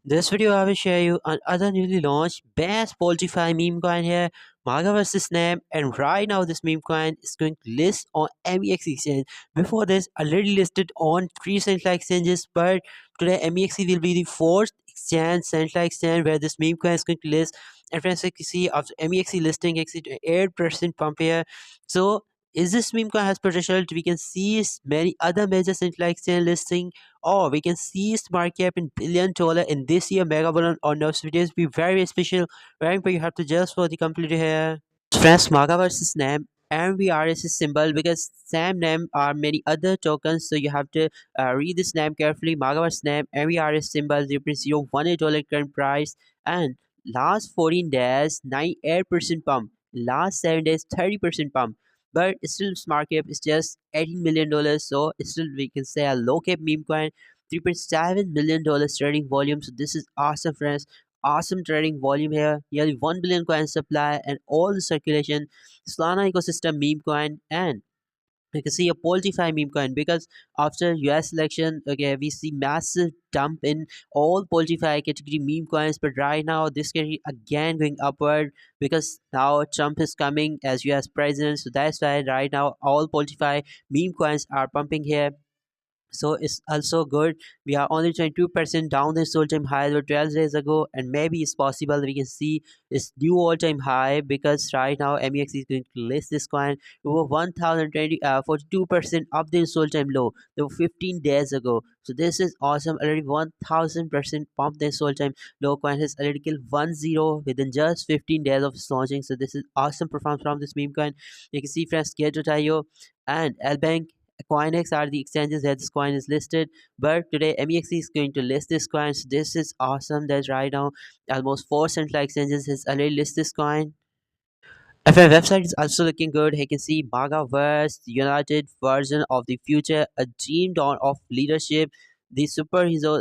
This video I will share you another newly launched best Polify meme coin here, Maga vs Snap, and right now this meme coin is going to list on MEX exchange. Before this, already listed on three central exchanges, but today MEXC will be the fourth exchange, central exchange where this meme coin is going to list. And friends, you can see after MEXC listing exit 8% pump here. So is this meme coin has potential? We can see many other major central exchange listing, or we can see its market cap in $1 billion in this year mega balloon or no videos be very special rank, but you have to just for the complete here. Friends, Maga versus Nam MVRS is symbol because Sam Nam are many other tokens, so you have to read this name carefully. Maga versus Nam MVRS symbol 0.018 current price, and last 14 days 98% pump, last 7 days 30% pump, but still its market cap is just $18 million, so it's still we can say a low cap meme coin. $3.7 million trading volume, so this is awesome, friends. Awesome trading volume here, nearly 1 billion coin supply and all the circulation. Solana ecosystem meme coin, and you can see a Polify meme coin because after US election, okay, we see massive dump in all Polify category meme coins, but right now this category again going upward because now Trump is coming as US president, so that's why right now all Polify meme coins are pumping here. So it's also good. We are only 22% down this all-time high that 12 days ago, and maybe it's possible we can see this new all-time high because right now MEX is going to list this coin over 1020 42% up this all-time low. They were 15 days ago. So this is awesome. Already 1000% pump this all-time low coin has already killed 1-0 within just 15 days of its launching. So this is awesome performance from this meme coin. You can see friends Get.io and Lbank Coinex are the exchanges where this coin is listed, but today MEXC is going to list this coin. So this is awesome. There's right now almost four central exchanges has already list this coin. FF website is also looking good. You can see Magaverse, the United version of the future, a dream dawn of leadership, the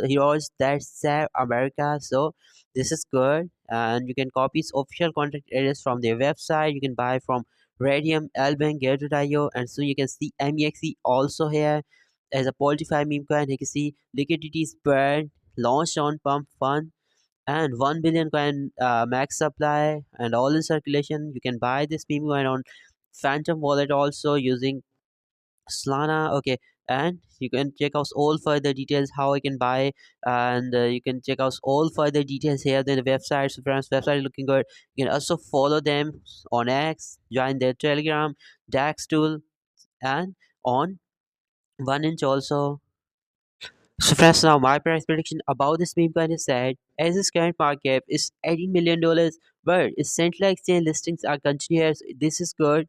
heroes that save America. So this is good, and you can copy its official contact address from their website. You can buy from Radium, Albank, Get.io, and soon you can see MEXE also here as a Polify meme coin. You can see liquidity is burned, launched on Pump Fund, and 1 billion coin max supply and all in circulation. You can buy this meme coin on Phantom wallet also using Solana. Okay, and you can check out all further details how I can buy, and you can check out all further details here. Then the website, so friends, website is looking good. You can also follow them on X, join their Telegram, Dax tool, and on 1inch also. So friends, now my price prediction about this meme coin is that as its current market cap is $18 million, but its central exchange listings are continuous. This is good.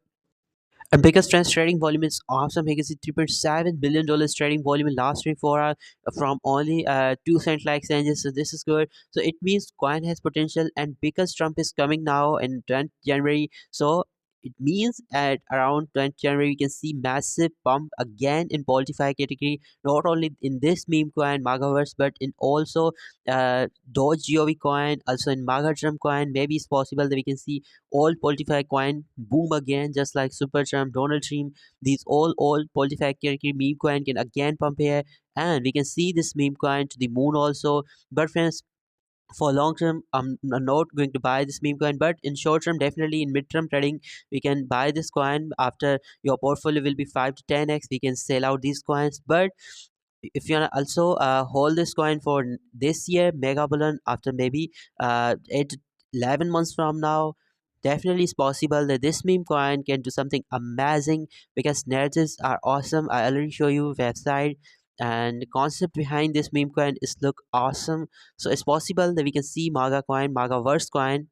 And because friends trading volume is awesome, you can see $3.7 billion trading volume in last 24 hours from only two central exchanges. So this is good. So it means coin has potential, and because Trump is coming now in 20th January, so it means at around 20th January, you can see massive pump again in Polify category, not only in this meme coin, Magaverse, but in also Doge GOV coin, also in Maga Trump coin. Maybe it's possible that we can see all Polify coin boom again, just like Super Trump, Donald Trump. These all old Polify category meme coin can again pump here, and we can see this meme coin to the moon also. But friends, for long term, I'm not going to buy this meme coin, but in short term, definitely in mid term trading, we can buy this coin. After your portfolio will be 5 to 10x, we can sell out these coins. But if you wanna also hold this coin for this year mega balloon, after maybe 8 to 11 months from now, definitely it's possible that this meme coin can do something amazing because narratives are awesome. I already show you website, and the concept behind this meme coin is look awesome. So it's possible that we can see Maga coin, Maga verse coin,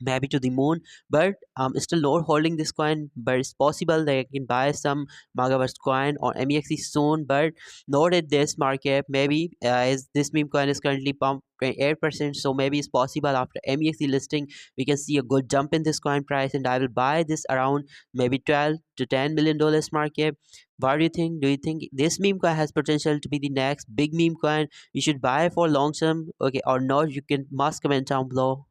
maybe to the moon, but I'm still not holding this coin. But it's possible that I can buy some Magaverse coin on MEXC soon, but not at this market. Maybe as this meme coin is currently pumped 28%, so maybe it's possible after MEXC listing we can see a good jump in this coin price, and I will buy this around maybe 12 to $10 million market. What do you think? Do you think this meme coin has potential to be the next big meme coin you should buy for long term, okay, or not? You can must comment down below.